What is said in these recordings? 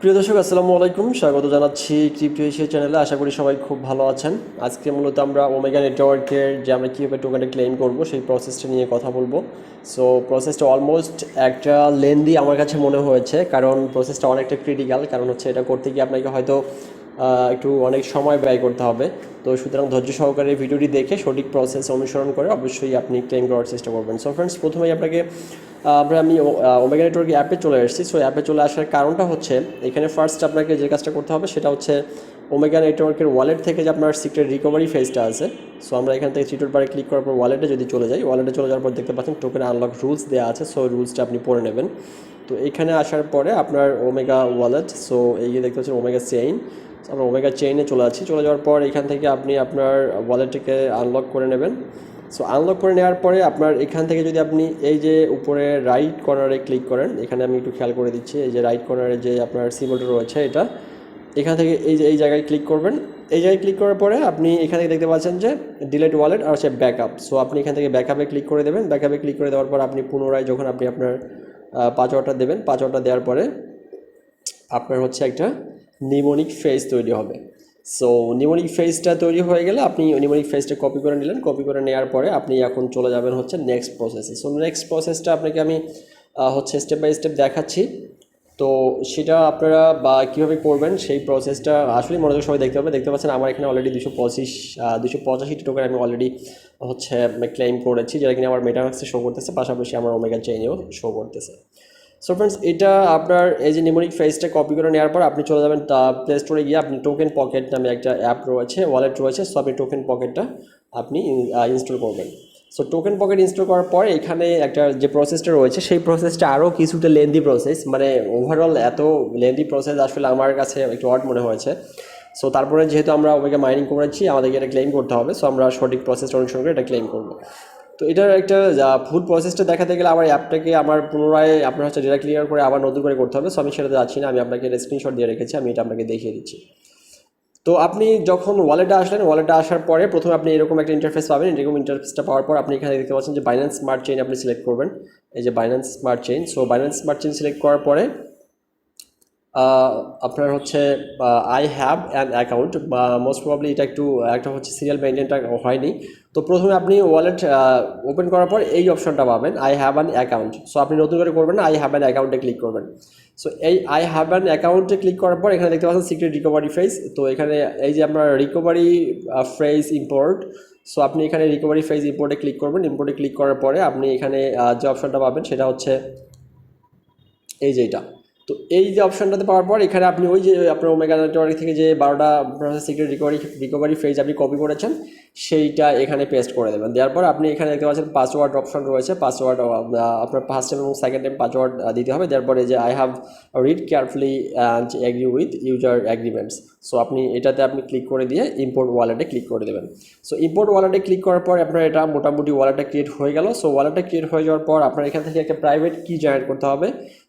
প্রিয় দর্শক আসসালামু আলাইকুম, স্বাগত জানাচ্ছি ক্রিপ্টো এশিয়া চ্যানেলে। আশা করি সবাই খুব ভালো আছেন। আজকে মূলত আমরা ওমেগা নেটওয়ার্কের যে আমরা কীভাবে টোকেনটা ক্লেম করব সেই প্রসেসটা নিয়ে কথা বলবো। সো প্রসেসটা অলমোস্ট একটা লেন্দি আমার কাছে মনে হয়েছে, কারণ প্রসেসটা অনেকটা ক্রিটিক্যাল। কারণ হচ্ছে এটা করতে গিয়ে আপনাকে হয়তো একটু অনেক সময় ব্যয় করতে হবে। তো সুতরাং ধৈর্য সহকারে ভিডিওটি দেখে সঠিক প্রসেস অনুসরণ করে অবশ্যই আপনি ক্লেম করার চেষ্টা করবেন। সো ফ্রেন্ডস, প্রথমেই আপনাকে আমি ওমেগা নেটওয়ার্ক অ্যাপে চলে এসেছি। সো অ্যাপে চলে আসার কারণটা হচ্ছে, এখানে ফার্স্ট আপনাকে যে কাজটা করতে হবে সেটা হচ্ছে ওমেগা নেটওয়ার্কের ওয়ালেট থেকে যে আপনার সিক্রেট রিকভারি ফেজটা আছে। সো আমরা এখান থেকে চিটোর বারে ক্লিক করার পর ওয়ালেটে যদি চলে যাই, ওয়ালেটে চলে যাওয়ার পর দেখতে পাচ্ছেন টোকেন আনলক রুলস দেওয়া আছে। সো রুলসটা আপনি পড়ে নেবেন। তো এখানে আসার পরে আপনার ওমেগা ওয়ালেট, সো এই যে দেখতে পাচ্ছেন ওমেগা চেইন, আমরা ওমেগা চেইনে চলে যাচ্ছি। চলে যাওয়ার পর এখান থেকে আপনি আপনার ওয়ালেটটিকে আনলক করে নেবেন। সো আনলক করে নেওয়ার পরে আপনার এখান থেকে যদি আপনি এই যে উপরে রাইট কর্নারে ক্লিক করেন, এখানে আমি একটু খেয়াল করে দিচ্ছি, এই যে রাইট কর্নারে যে আপনার সিম্বলটা রয়েছে এটা, এখান থেকে এই জায়গায় ক্লিক করবেন। এই জায়গায় ক্লিক করার পরে আপনি এখান থেকে দেখতে পাচ্ছেন যে ডিলেট ওয়ালেট আর হচ্ছে ব্যাকআপ। সো আপনি এখান থেকে ব্যাকআপে ক্লিক করে দেবেন। ব্যাকআপে ক্লিক করে দেওয়ার পর আপনি পুনরায় যখন আপনি আপনার পাসওয়ার্ডটা দেবেন, পাসওয়ার্ডটা দেওয়ার পরে আপনার হচ্ছে একটা নিমোনিক ফেজ তৈরি হবে। সো নিমোনিক ফেজটা তৈরি হয়ে গেলে আপনি নিমোনিক ফেজটা কপি করে নিলেন। কপি করে নেওয়ার পরে আপনি এখন চলে যাবেন হচ্ছে নেক্সট প্রসেসে। সো নেক্সট প্রসেসটা আপনাকে আমি হচ্ছে স্টেপ বাই স্টেপ দেখাচ্ছি। তো সেটা আপনারা কীভাবে করবেন সেই প্রসেসটা আসলে মনোযোগ সবাই দেখতে হবে। দেখতে পাচ্ছেন আমার এখানে অলরেডি 285টি টোকেন আমি অলরেডি হচ্ছে ক্লেম করেছি, যেটা কিনা আমার মেটামাক্সে শো করতেছে, পাশাপাশি আমার ওমেগা চেইনেও শো করতেছে। সো ফ্রেন্ডস, এটা আপনার এই যে নিমোনিক ফেজটা কপি করে নেওয়ার পর আপনি চলে যাবেন প্লে স্টোরে গিয়ে, আপনি টোকেন পকেট নামে একটা অ্যাপ রয়েছে, ওয়ালেট রয়েছে। সো আপনি টোকেন পকেটটা আপনি ইনস্টল করবেন। সো টোকেন পকেট ইনস্টল করার পর এখানে একটা যে প্রসেসটা রয়েছে সেই প্রসেসটা আরও কিছুটা লেন্দি প্রসেস, মানে ওভারঅল এত লেন্দি প্রসেস আসলে আমার কাছে একটু অড মনে হয়েছে। সো তারপরে যেহেতু আমরা ওমেগা মাইনিং করেছি, আমাদেরকে এটা ক্লেম করতে হবে। সো আমরা সঠিক প্রসেসটা অনুসরণ করে এটা ক্লেম করবো। তো এটার একটা ফুল প্রসেসটা দেখাতে গেলে আমার অ্যাপটাকে আমার পুনরায় আপনার হচ্ছে ডেটা ক্লিয়ার করে আবার নতুন করে করতে হবে। সো আমি সেটাতে যাচ্ছি না, আমি আপনাকে স্ক্রিনশট দিয়ে রেখেছি, আমি এটা আপনাকে দেখিয়ে দিচ্ছি। তো আপনি যখন ওয়ালেটে আসলেন, ওয়ালেটে আসার পরে প্রথমে আপনি এরকম একটা ইন্টারফেস পাবেন। এরকম ইন্টারফেসটা পাওয়ার পর আপনি এখানে দেখতে পাচ্ছেন যে বাইন্যান্স স্মার্ট চেইন আপনি সিলেক্ট করবেন। এই যে Binance smart chain. So Binance smart chain select করার পরে আপনার হচ্ছে আই হ্যাভ অ্যান অ্যাকাউন্ট, বা মোস্ট প্রবাবলি এটা একটা হচ্ছে সিরিয়াল মেনটেনটা হয়নি। তো প্রথমে আপনি ওয়ালেট ওপেন করার পর এই অপশনটা পাবেন, I have an account. So আপনি নতুন করে করবেন না, আই হ্যাভ অ্যান অ্যাকাউন্টে ক্লিক করবেন। সো এই আই হ্যাভ অ্যান অ্যাকাউন্টে ক্লিক করার পর এখানে দেখতে পাচ্ছেন সিক্রেট রিকভারি ফ্রেজ। তো এখানে এই যে আপনার রিকভারি ফ্রেজ ইম্পোর্ট, সো আপনি এখানে রিকভারি ফ্রেজ ইম্পোর্টে ক্লিক করবেন। ইম্পোর্টে ক্লিক করার পরে আপনি এখানে যে অপশনটা পাবেন সেটা হচ্ছে এই যে এটা। তো এই যে অপশনটাতে পাওয়ার পর এখানে আপনি ওই যে আপনার ওমেগা নেটওয়ার্ক থেকে যে 12টা সিক্রেট রিকভারি ফ্রেজ আপনি কপি করেছেন সেইটা এখানে পেস্ট করে দেবেন। দেওয়ার পর আপনি এখানে দেখতে পাচ্ছেন পাসওয়ার্ড অপশন রয়েছে। পাসওয়ার্ড আপনার ফার্স্ট টাইম এবং সেকেন্ড টাইম পাসওয়ার্ড দিতে হবে। দেওয়ার পরে যে I have read carefully and agree with user agreements. So আপনি এটাতে আপনি ক্লিক করে দিয়ে ইম্পোর্ট ওয়ালেটে ক্লিক করে দেবেন। সো ইম্পোর্ট ওয়ালেটে ক্লিক করার পর আপনার এটা মোটামুটি ওয়ালেটটা ক্রিয়েট হয়ে গেল। সো ওয়ালেটটা ক্রিয়েট হয়ে যাওয়ার পর আপনার এখান থেকে একটা প্রাইভেট কি জেনারেট করতে হবে।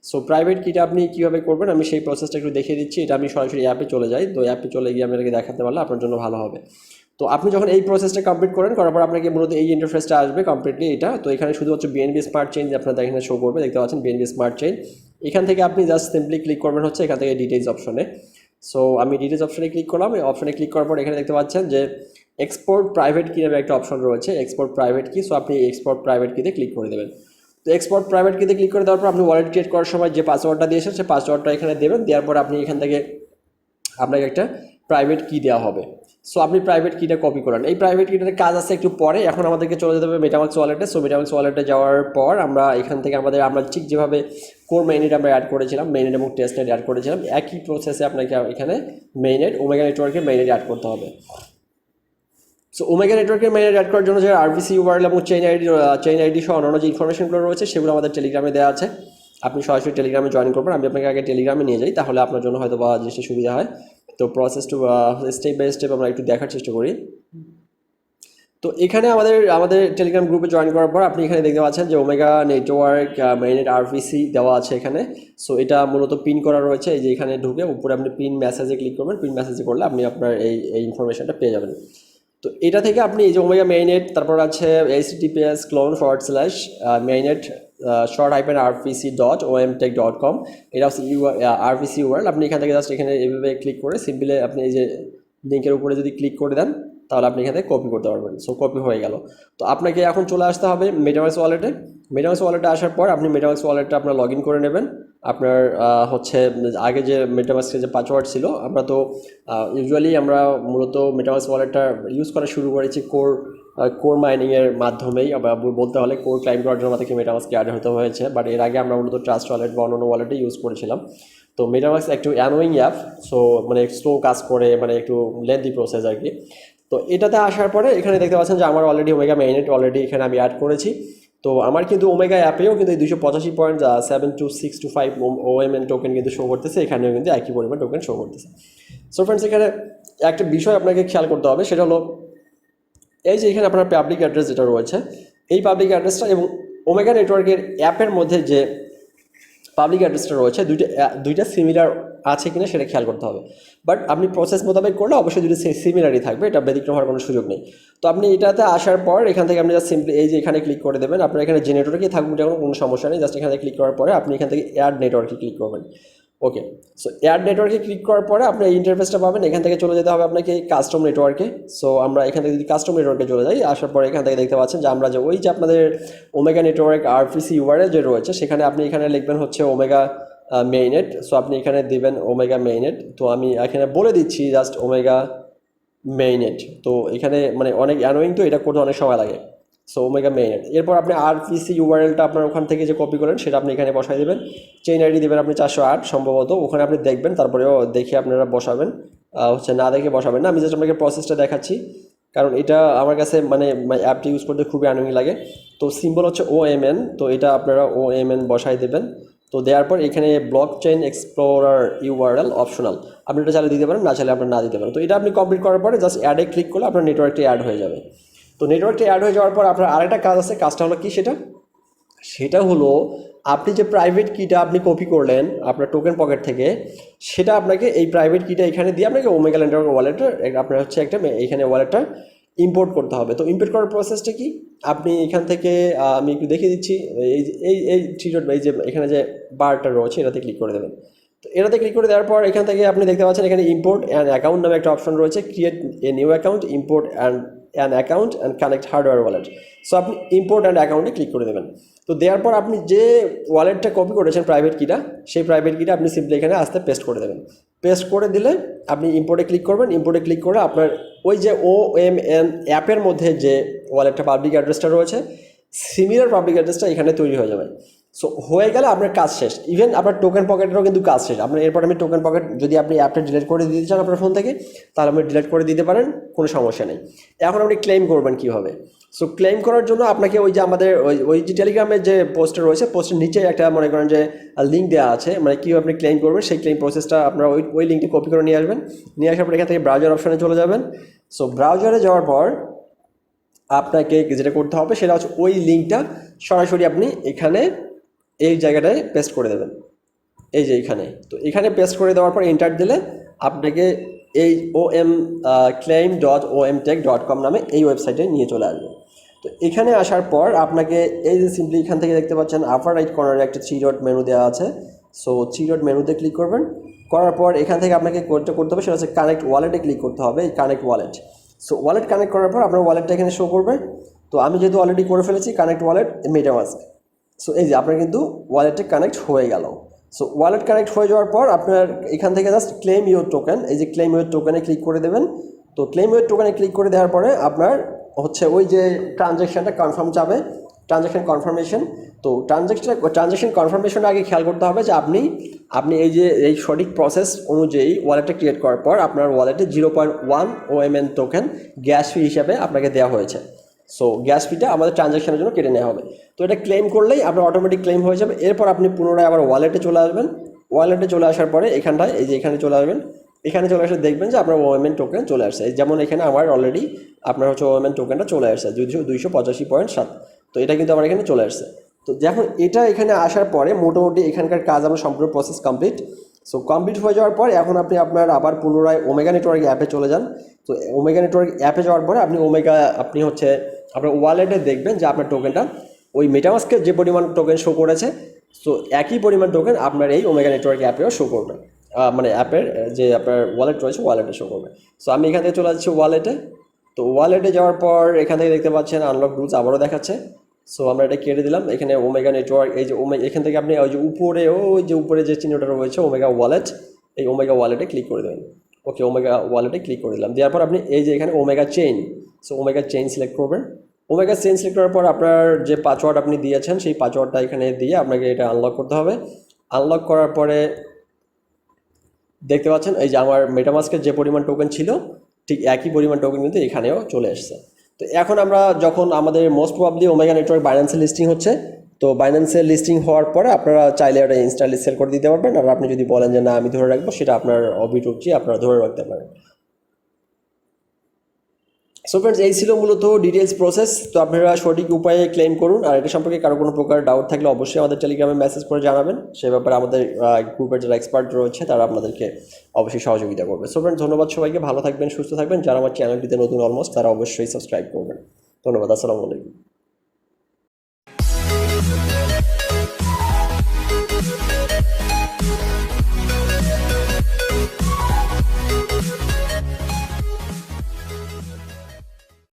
সো প্রাইভেট কিটা আপনি কীভাবে করবেন আমি সেই প্রসেসটা একটু দেখিয়ে দিচ্ছি। এটা আমি সরাসরি অ্যাপে চলে যাই। তো অ্যাপে চলে গিয়ে আপনাকে দেখাতে পারলে আপনার জন্য ভালো হবে। তো আপনি যখন এই প্রসেসটা কমপ্লিট করার পর আপনাকে মূলত এই ইন্টারফেসটা আসবে কমপ্লিটলি এটা। তো এখানে শুধুমাত্র বিএনবি স্মার্ট চেইন আপনার এখানে শো করবে, দেখতে পাচ্ছেন বিএনবি স্মার্ট চেইন। এখান থেকে আপনি জাস্ট সিম্পলি ক্লিক করবেন হচ্ছে এখান থেকে ডিটেইলস অপশনে। সো আমি ডিটেইলস অপশনে ক্লিক করলাম। এই অপশনে ক্লিক করার পর এখানে দেখতে পাচ্ছেন যে এক্সপোর্ট প্রাইভেট কি নামে একটা অপশন রয়েছে, এক্সপোর্ট প্রাইভেট কি। সো আপনি এক্সপোর্ট প্রাইভেট কিতে ক্লিক করে দেবেন। তো এক্সপোর্ট প্রাইভেট কিতে ক্লিক করে দেওয়ার পর আপনি ওয়ালেট ক্রিয়েট করার সময় যে পাসওয়ার্ডটা দিয়েছেন সেই পাসওয়ার্ডটা এখানে দেবেন। দেওয়ার পর আপনি এখান থেকে আপনাকে একটা প্রাইভেট কি দেওয়া হবে। সো আপনি প্রাইভেট কিটা কপি করেন। এই প্রাইভেট কিটার কাজ আছে একটু পরে। এখন আমাদেরকে চলে যেতে হবে মেটামাক্স ওয়ালেটে। সো মেটামাক্স ওয়ালেটে যাওয়ার পর আমরা এখান থেকে আমরা ঠিক যেভাবে কোর মেইনেট আমরা অ্যাড করেছিলাম, মেইনেট এবং টেস্টনেট অ্যাড করেছিলাম, একই প্রসেসে আপনাকে এখানে মেইনেট ওমেগা নেটওয়ার্কের মেইনেট অ্যাড করতে হবে। সো ওমেগা নেটওয়ার্কের মেইনেট অ্যাড করার জন্য যে আরভিসি ইউআরএল এবং চেইন আইডি সহ অন্যান্য যে ইনফরমেশনগুলো রয়েছে সেগুলো আমাদের টেলিগ্রামে দেওয়া আছে। আপনি সরাসরি টেলিগ্রামে জয়েন করবেন। আমি আপনাকে আগে টেলিগ্রামে নিয়ে যাই, তাহলে আপনার জন্য হয়তো জিনিসটা সুবিধা হয়। তো প্রসেসটা স্টেপ বাই স্টেপ আমরা একটু দেখার চেষ্টা করি। তো এখানে আমাদের টেলিগ্রাম গ্রুপে জয়েন করার পর আপনি এখানে দেখতে পাচ্ছেন যে ওমেগা নেটওয়ার্ক মেইনেট আরভিসি দেওয়া আছে এখানে। সো এটা মূলত পিন করা রয়েছে। এই যে এখানে ঢুকে উপরে আপনি পিন মেসেজে ক্লিক করবেন। পিন মেসেজে করলে আপনি আপনার এই ইনফরমেশনটা পেয়ে যাবেন। তো এটা থেকে আপনি এই যে ওমেগা মেইনেট, তারপর আছে https:// mainnet short-rpc.omtech.com, এটা হচ্ছে আরপিসি ওয়ার্ল্ড। আপনি এখান থেকে জাস্ট এখানে এইভাবে ক্লিক করে সিম্পলি আপনি এই যে লিঙ্কের উপরে যদি ক্লিক করে দেন তাহলে আপনি এখান থেকে কপি করতে পারবেন। সো কপি হয়ে গেল। তো আপনাকে এখন চলে আসতে হবে মেটামাস্ক ওয়ালেটে। মেটামাস্ক ওয়ালেটে আসার পর আপনি মেটামাস্ক ওয়ালেটটা আপনার লগ ইন করে নেবেন। আপনার হচ্ছে আগে যে মেটামাস্কের যে পাসওয়ার্ড ছিল, আমরা তো ইউজুয়ালি আমরা মূলত মেটামাস্ক ওয়ালেটটা ইউজ করা শুরু করেছি কোর মাইনিংয়ের মাধ্যমেই, বলতে হলে কোর ক্লাইম করার জন্য আমাদেরকে মেটামাস্কে অ্যাড হতে হয়েছে। বাট এর আগে আমরা মূলত ট্রাস্ট ওয়ালেট বা অন্যান্য ওয়ালেটে ইউজ করেছিলাম। তো মেটামাস্ক একটু অ্যানোয়িং অ্যাপ, সো মানে স্লো কাজ করে, মানে একটু লেন্থি প্রসেস আর কি। তো এটাতে আসার পরে এখানে দেখতে পাচ্ছেন যে আমার অলরেডি ওমেগা মেইনেট অলরেডি এখানে আমি অ্যাড করেছি। তো আমার কিন্তু ওমেগা অ্যাপেও কিন্তু 285.72625 ওএমএন টোকেন কিন্তু শো করতেছে, এখানেও কিন্তু একই পরিমাণ টোকেন শো করতেছে। সো ফ্রেন্ডস, এখানে একটা বিষয় আপনাকে খেয়াল করতে হবে, সেটা হলো এই যে এখানে আপনার পাবলিক অ্যাড্রেস যেটা রয়েছে, এই পাবলিক অ্যাড্রেসটা এবং ওমেগা নেটওয়ার্কের অ্যাপের মধ্যে যে পাবলিক অ্যাড্রেসটা রয়েছে দুইটা সিমিলার আছে কিনা সেটা খেয়াল করতে হবে। বাট আপনি প্রসেস মোতাবেক করলে অবশ্যই দুটো সিমিলারই থাকবে, এটা ব্যতিক্রম হওয়ার কোনো সুযোগ নেই। তো আপনি এটাতে আসার পর এখান থেকে আপনি জাস্ট সিম্পলি এই যে এখানে ক্লিক করে দেবেন। আপনার এখানে যে নেটওয়ার্কেই থাকুক যেমন কোনো সমস্যা নেই, জাস্ট এখানে ক্লিক করার পরে আপনি এখান থেকে অ্যাড নেটওয়ার্কে ক্লিক করবেন। ওকে, সো অ্যাড নেটওয়ার্কে ক্লিক করার পরে আপনি এই ইন্টারফেসটা পাবেন। এখান থেকে চলে যেতে হবে আপনাকে কাস্টম নেটওয়ার্কে। সো আমরা এখান থেকে যদি কাস্টম নেটওয়ার্কে চলে যাই, আসার পরে এখান থেকে দেখতে পাচ্ছেন যে আমরা যে ওই যে আপনাদের ওমেগা নেটওয়ার্ক আরপিসি ইউআরএল যে রয়েছে, সেখানে আপনি এখানে লিখবেন হচ্ছে ওমেগা মেইনেট। সো আপনি এখানে দিবেন ওমেগা মেইনেট। তো আমি এখানে বলে দিচ্ছি জাস্ট ওমেগা মেইনেট। তো এখানে মানে অনেক অ্যানোয়িং, তো এটা করতে অনেক সময় লাগে। সো ওমেগা মেইনেট, এরপর আপনি আরপিসি ইউআরএলটা আপনার ওখান থেকে যে কপি করেন সেটা আপনি এখানে বসাই দেবেন। চেইন আইডি দেবেন আপনি 408 সম্ভবত, ওখানে আপনি দেখবেন, তারপরেও দেখে আপনারা বসাবেন, হচ্ছে না দেখে বসাবেন না। আমি জাস্ট আপনাকে প্রসেসটা দেখাচ্ছি, কারণ এটা আমার কাছে মানে অ্যাপটি ইউজ করতে খুবই অ্যানোয়িং লাগে। তো সিম্বল হচ্ছে ওএমএন, তো এটা আপনারা ওএমএন বসাই দেবেন। তো দেওয়ার পর এখানে block chain explorer URL optional, আপনি এটা চাইলে দিতে পারেন, না চাইলে আপনার না দিতে পারেন। তো এটা আপনি কমপ্লিট করার পরে জাস্ট অ্যাডে ক্লিক করলে আপনার নেটওয়ার্কটি অ্যাড হয়ে যাবে। তো নেটওয়ার্কটি অ্যাড হয়ে যাওয়ার পর আপনার আরেকটা কাজ আছে, কাজটা হলো কি সেটা হলো আপনি যে প্রাইভেট কিটা আপনি কপি করলেন আপনার টোকেন পকেট থেকে, সেটা আপনাকে এই প্রাইভেট কিটা এখানে দিয়ে আপনাকে ওমেগা নেটওয়ার্ক ওয়ালেটটা আপনার হচ্ছে একটা এখানে ওয়ালেটটা ইম্পোর্ট করতে হবে। তো ইম্পোর্ট করার প্রসেসটা কি, আপনি এখান থেকে আমি একটু দেখিয়ে দিচ্ছি। এই এই এই থ্রি ডট এই যে এখানে যে বারটা রয়েছে এটাতে ক্লিক করে দেবেন। তো এটাতে ক্লিক করে দেওয়ার পর এখান থেকে আপনি দেখতে পাচ্ছেন এখানে ইম্পোর্ট অ্যান্ড অ্যাকাউন্ট নামে একটা অপশন রয়েছে, create a new account, import and account and connect hardware wallet. So আপনি ইম্পোর্ট অ্যান্ড অ্যাকাউন্টে ক্লিক করে দেবেন। তো দেওয়ার পর আপনি যে ওয়ালেটটা কপি করেছেন প্রাইভেট কিটা, সেই প্রাইভেট কিটা আপনি সিম্পলি এখানে আসতে পেস্ট করে দেবেন। পেস্ট করে দিলে আপনি ইম্পোর্টে ক্লিক করবেন। ইম্পোর্টে ক্লিক করে আপনার ওই যে ওএমএন অ্যাপের মধ্যে যে ওয়ালেটটা পাবলিক অ্যাড্রেসটা রয়েছে, সিমিলার পাবলিক অ্যাড্রেসটা এখানে তৈরি হয়ে যাবে। সো হয়ে গেলে আপনার কাজ শেষ। ইভেন আপনার টোকেন পকেটেরও কিন্তু কাজ শেষ। আপনার এরপর আমি টোকেন পকেট যদি আপনি অ্যাপটা ডিলিট করে দিতে চান আপনার ফোন থেকে, তাহলে আপনি ডিলিট করে দিতে পারেন, কোনো সমস্যা নেই। এখন আপনি ক্লেম করবেন কীভাবে? সো ক্লেম করার জন্য আপনাকে ওই যে আমাদের ওই যে টেলিগ্রামের যে পোস্টটা রয়েছে, পোস্টের নিচে একটা মনে করেন যে লিঙ্ক দেওয়া আছে, মানে কীভাবে আপনি ক্লেম করবেন সেই ক্লেম প্রসেসটা আপনারা ওই লিঙ্কটি কপি করে নিয়ে আসবেন। নিয়ে আসার পর এখান থেকে ব্রাউজার অপশানে চলে যাবেন। সো ব্রাউজারে যাওয়ার পর আপনাকে যেটা করতে হবে সেটা হচ্ছে ওই লিঙ্কটা সরাসরি আপনি এখানে এই জায়গাটায় পেস্ট করে দেবেন, এই যে এখানে। তো এখানে পেস্ট করে দেওয়ার পর এন্টার দিলে আপনাকে এই claim.omtech.com নামে এই ওয়েবসাইটে নিয়ে চলে আসবে। তো এখানে আসার পর আপনাকে এই যে সিম্পলি এখান থেকে দেখতে পাচ্ছেন আপার রাইট কর্নারে একটা 3 ডট মেনু দেওয়া আছে। সো 3 ডট মেনুতে ক্লিক করবেন। করার পর এখান থেকে আপনাকে করতে হবে সেটা হচ্ছে কানেক্ট ওয়ালেটে ক্লিক করতে হবে, এই connect wallet. So wallet connect করার পর আপনার ওয়ালেটটা এখানে শো করবে। তো আমি যেহেতু অলরেডি করে ফেলেছি কানেক্ট ওয়ালেট মেটামাস্ক, সো এই যে আপনার কিন্তু ওয়ালেটে কানেক্ট হয়ে গেল। সো ওয়ালেট কানেক্ট হয়ে যাওয়ার পর আপনার এখান থেকে জাস্ট ক্লেম ইউর টোকেন, এই যে ক্লেম ইউর টোকেনে ক্লিক করে দেবেন। তো ক্লেম ইউর টোকেনে ক্লিক করে দেওয়ার পরে আপনার হচ্ছে ওই যে ট্রানজ্যাকশানটা কনফার্ম যাবে, ট্রানজ্যাকশান কনফার্মেশন। তো ট্রানজ্যাকশান কনফার্মেশনটা আগে খেয়াল করতে হবে যে আপনি এই যে এই সঠিক প্রসেস অনুযায়ী ওয়ালেটটা ক্রিয়েট করার পর আপনার ওয়ালেটে 0.1 ওএমএন টোকেন গ্যাস ফি হিসাবে আপনাকে দেওয়া হয়েছে। সো গ্যাস ফিটা আমাদের ট্রানজ্যাকশানের জন্য কেটে নেওয়া হবে। তো এটা ক্লেম করলেই আপনার অটোমেটিক ক্লেম হয়ে যাবে। এরপর আপনি পুনরায় আবার ওয়ালেটে চলে আসবেন। ওয়ালেটে চলে আসার পরে এখানটায় এই যে এখানে চলে আসবেন। এখানে চলে আসলে দেখবেন যে আপনার ওএমএন টোকেন চলে আসছে। যেমন এখানে আমার অলরেডি আপনার হচ্ছে ওএমএন টোকেনটা চলে আসছে 285.7। তো এটা কিন্তু আমার এখানে চলে আসছে। তো যখন এটা এখানে আসার পরে মোটামুটি এখানকার কাজ আমার সম্পূর্ণ প্রসেস কমপ্লিট। সো কমপ্লিট হয়ে যাওয়ার পরে এখন আপনি আপনার আবার পুনরায় ওমেগা নেটওয়ার্ক অ্যাপে চলে যান। তো ওমেগা নেটওয়ার্ক অ্যাপে যাওয়ার পরে আপনি হচ্ছে আপনার ওয়ালেটে দেখবেন যে আপনার টোকেনটা ওই মেটামাস্কের যে পরিমাণ টোকেন শো করেছে, সো একই পরিমাণ টোকেন আপনার এই ওমেগা নেটওয়ার্ক অ্যাপেও শো করবে, মানে অ্যাপের যে আপনার ওয়ালেট রয়েছে ওয়ালেটে শো করবে। সো আমি এখান থেকে চলে যাচ্ছি ওয়ালেটে। তো ওয়ালেটে যাওয়ার পর এখান থেকে দেখতে পাচ্ছেন আনলক রুলস আবারও দেখাচ্ছে। সো আমরা এটা কেটে দিলাম। এখানে ওমেগা নেটওয়ার্ক, এই যে এখান থেকে আপনি ওই যে উপরে, ওই যে উপরে যে চিহ্নটা রয়েছে ওমেগা ওয়ালেট, এই ওমেগা ওয়ালেটে ক্লিক করে দেবেন। ওকে, ওমেগা ওয়ালেটে ক্লিক করে দিলাম। দেওয়ার পর আপনি এই যে এখানে omega chain, so omega chain select করবেন। ওমেগা চেইন সিলেক্ট করার পর আপনার যে পাসওয়ার্ড আপনি দিয়েছেন সেই পাসওয়ার্ডটা এখানে দিয়ে আপনাকে এটা আনলক করতে হবে। আনলক করার পরে দেখতে পাচ্ছেন এই যে আমার মেটামাস্কের যে পরিমাণ টোকেন ছিল ঠিক একই পরিমাণ টোকেন কিন্তু এখানেও চলে এসেছে। তো এখন আমরা যখন আমাদের মোস্ট প্রবাবলি ওমেগা নেটওয়ার্ক বাইন্যান্সে লিস্টিং হচ্ছে, তো বাইন্যান্সে লিস্টিং হওয়ার পরে আপনারা চাইলে এটা ইনস্ট্যান্টলি সেল করে দিতে পারবেন। আর আপনি যদি বলেন যে না আমি ধরে রাখবো, সেটা আপনার অভিরুচি, আপনারা ধরে রাখতে পারেন। সো ফ্রেন্ডস, এই ছিল মূলত ডিটেলস প্রসেস। তো আপনারা সঠিক উপায়ে ক্লেম করুন। আর এটা সম্পর্কে কারো কোনো প্রকার ডাউট থাকলে অবশ্যই আমাদের টেলিগ্রামে মেসেজ করে জানাবেন। সে ব্যাপারে আমাদের গ্রুপের যারা এক্সপার্ট রয়েছে তারা আপনাদেরকে অবশ্যই সহযোগিতা করবে। সো ফ্রেন্ডস, ধন্যবাদ সবাইকে, ভালো থাকবেন, সুস্থ থাকবেন। যারা আমার চ্যানেলটিতে নতুন অলমোস্ট, তারা অবশ্যই সাবস্ক্রাইব করবেন। ধন্যবাদ, আসসালামু আলাইকুম।